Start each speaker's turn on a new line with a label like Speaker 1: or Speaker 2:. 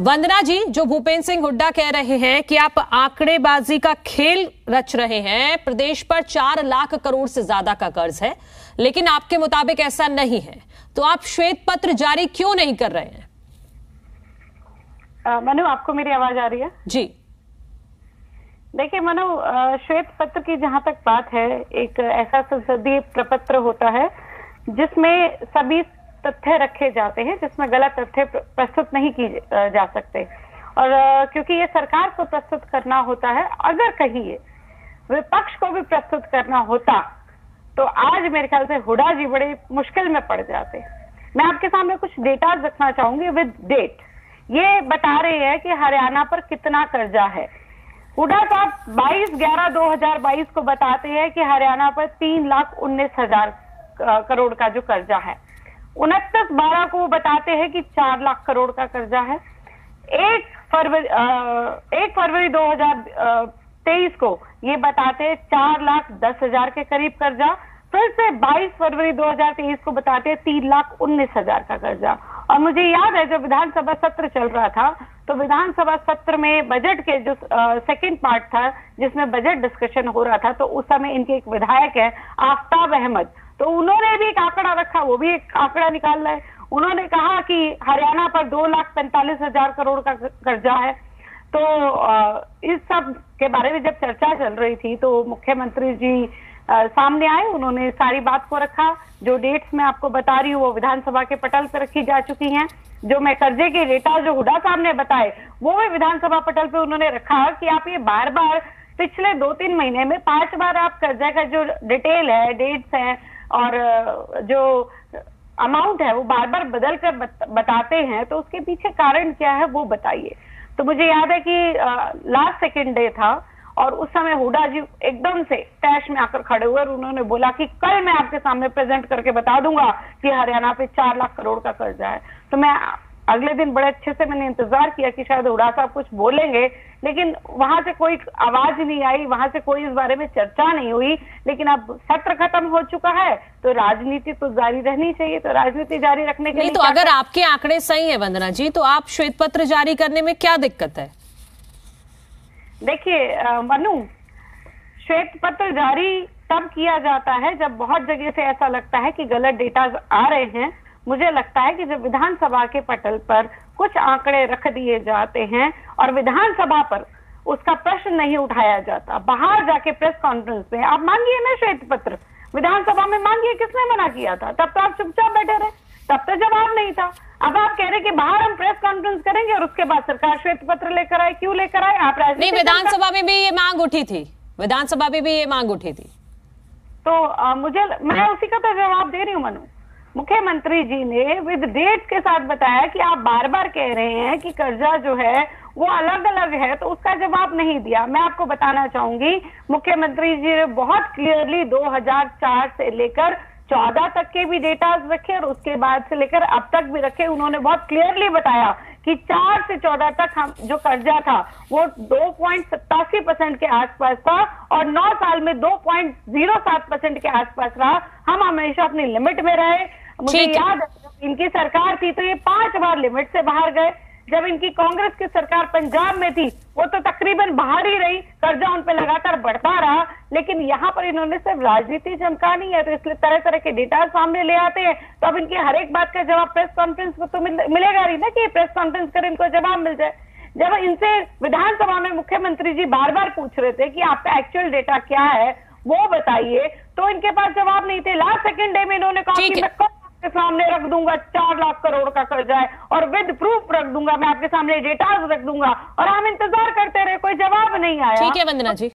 Speaker 1: वंदना जी, जो भूपेंद्र सिंह हुड्डा कह रहे हैं कि आप आंकड़ेबाजी का खेल रच रहे हैं, प्रदेश पर 4 लाख करोड़ से ज्यादा का कर्ज है, लेकिन आपके मुताबिक ऐसा नहीं है, तो आप श्वेत पत्र जारी क्यों नहीं कर रहे हैं?
Speaker 2: मनु, आपको मेरी आवाज आ रही है?
Speaker 1: जी
Speaker 2: देखिए मनु, श्वेत पत्र की जहां तक बात है, एक ऐसा संसदीय प्रपत्र होता है जिसमें सभी तथ्य रखे जाते हैं, जिसमें गलत तथ्य प्रस्तुत नहीं की जा सकते। और क्योंकि ये सरकार को प्रस्तुत करना होता है, अगर कहीं ये विपक्ष को भी प्रस्तुत करना होता तो आज मेरे ख्याल से हुड्डा जी बड़े मुश्किल में पड़ जाते। मैं आपके सामने कुछ डेटा रखना चाहूंगी विद डेट। ये बता रहे हैं कि हरियाणा पर कितना कर्जा है। हुड्डा साहब 22/11/2022 को बताते हैं कि हरियाणा पर 3,19,000 करोड़ का जो कर्जा है। 29/12 को बताते हैं कि 4 लाख करोड़ का कर्जा है। 1 फरवरी 2023 को ये बताते हैं 4,10,000 के करीब कर्जा। फिर से 22 फरवरी 2023 को बताते हैं 3,19,000 का कर्जा। और मुझे याद है जब विधानसभा सत्र चल रहा था, तो विधानसभा सत्र में बजट के जो सेकंड पार्ट था, जिसमें बजट डिस्कशन हो रहा था, तो उस समय इनके एक विधायक है आफ्ताब अहमद, तो उन्होंने भी एक आंकड़ा रखा, वो भी एक आंकड़ा निकाल रहे। उन्होंने कहा कि हरियाणा पर 2,45,000 करोड़ का कर्जा है। तो इस सब के बारे में जब चर्चा चल रही थी तो मुख्यमंत्री जी सामने आए, उन्होंने सारी बात को रखा। जो डेट्स मैं आपको बता रही हूँ वो विधानसभा के पटल पर रखी जा चुकी हैं। जो मैं कर्जे के डेटा जो हुड्डा साहब ने बताए वो भी विधानसभा पटल पे उन्होंने रखा कि आप ये बार बार पिछले 2-3 महीने में 5 बार आप कर्जे का जो डिटेल है, डेट्स हैं और जो अमाउंट है वो बार बार बदल कर बताते हैं, तो उसके पीछे कारण क्या है वो बताइए। तो मुझे याद है कि लास्ट सेकेंड डे था और उस समय हुड्डा जी एकदम से टैश में आकर खड़े हुए और उन्होंने बोला कि कल मैं आपके सामने प्रेजेंट करके बता दूंगा कि हरियाणा पे 4 लाख करोड़ का कर्जा है। तो मैं अगले दिन बड़े अच्छे से मैंने इंतजार किया कि शायद हुड्डा साहब कुछ बोलेंगे, लेकिन वहां से कोई आवाज नहीं आई, वहां से कोई इस बारे में चर्चा नहीं हुई। लेकिन अब सत्र खत्म हो चुका है तो राजनीति तो जारी रहनी चाहिए, तो राजनीति जारी रखने के लिए
Speaker 1: तो अगर आपके आंकड़े सही है वंदना जी, तो आप श्वेत पत्र जारी करने में क्या दिक्कत है?
Speaker 2: देखिए मनु, श्वेत पत्र जारी तब किया जाता है जब बहुत जगह से ऐसा लगता है कि गलत डेटा आ रहे हैं। मुझे लगता है कि जब विधानसभा के पटल पर कुछ आंकड़े रख दिए जाते हैं और विधानसभा पर उसका प्रश्न नहीं उठाया जाता, बाहर जाके प्रेस कॉन्फ्रेंस में आप मांगिए ना श्वेत पत्र, विधानसभा में मांगिए। किसने मना किया था? तब तो आप चुपचाप बैठे रहे, तब तो जवाब नहीं था। अब आप कह रहे कि बाहर हम प्रेस कॉन्फ्रेंस करेंगे और उसके बाद सरकार श्वेत पत्र लेकर आए। क्यों लेकर आए? आप
Speaker 1: नहीं, विधानसभा में भी ये मांग उठी थी, विधानसभा में भी ये मांग उठी थी।
Speaker 2: तो मैं उसी का तो जवाब दे रही हूँ मनु। मुख्यमंत्री जी ने विद डेट्स के साथ बताया कि आप बार बार कह रहे हैं कि कर्जा जो है वो अलग अलग है, तो उसका जवाब नहीं दिया। मैं आपको बताना चाहूंगी, मुख्यमंत्री जी ने बहुत क्लियरली 2004 से लेकर 14 तक के भी डेटा रखे और उसके बाद से लेकर अब तक भी रखे। उन्होंने बहुत क्लियरली बताया कि 4 से 14 तक हम जो कर्जा था वो 2.87% के आसपास था और 9 साल में 2.07% के आसपास रहा। हम हमेशा अपनी लिमिट में रहे। मुझे याद है इनकी सरकार थी तो ये 5 बार लिमिट से बाहर गए। जब इनकी कांग्रेस की सरकार पंजाब में थी वो तो तकरीबन बाहर ही रही, कर्जा उन पे लगातार बढ़ता रहा। लेकिन यहाँ पर इन्होंने सिर्फ राजनीति चमकानी है, तो इसलिए तरह तरह के डेटा सामने ले आते हैं। तो अब इनकी हर एक बात का जवाब प्रेस कॉन्फ्रेंस को तो मिलेगा नहीं ना कि प्रेस कॉन्फ्रेंस कर इनको जवाब मिल जाए। जब इनसे विधानसभा में मुख्यमंत्री जी बार बार पूछ रहे थे कि आपका एक्चुअल डेटा क्या है वो बताइए, तो इनके पास जवाब नहीं थे। लास्ट सेकेंड डे में इन्होंने कहा कि मैं के सामने रख दूंगा 4 लाख करोड़ का कर्जा है और विद प्रूफ रख दूंगा, मैं आपके सामने डेटा रख दूंगा, और हम इंतजार करते रहे, कोई जवाब नहीं आया।
Speaker 1: ठीक है वंदना जी।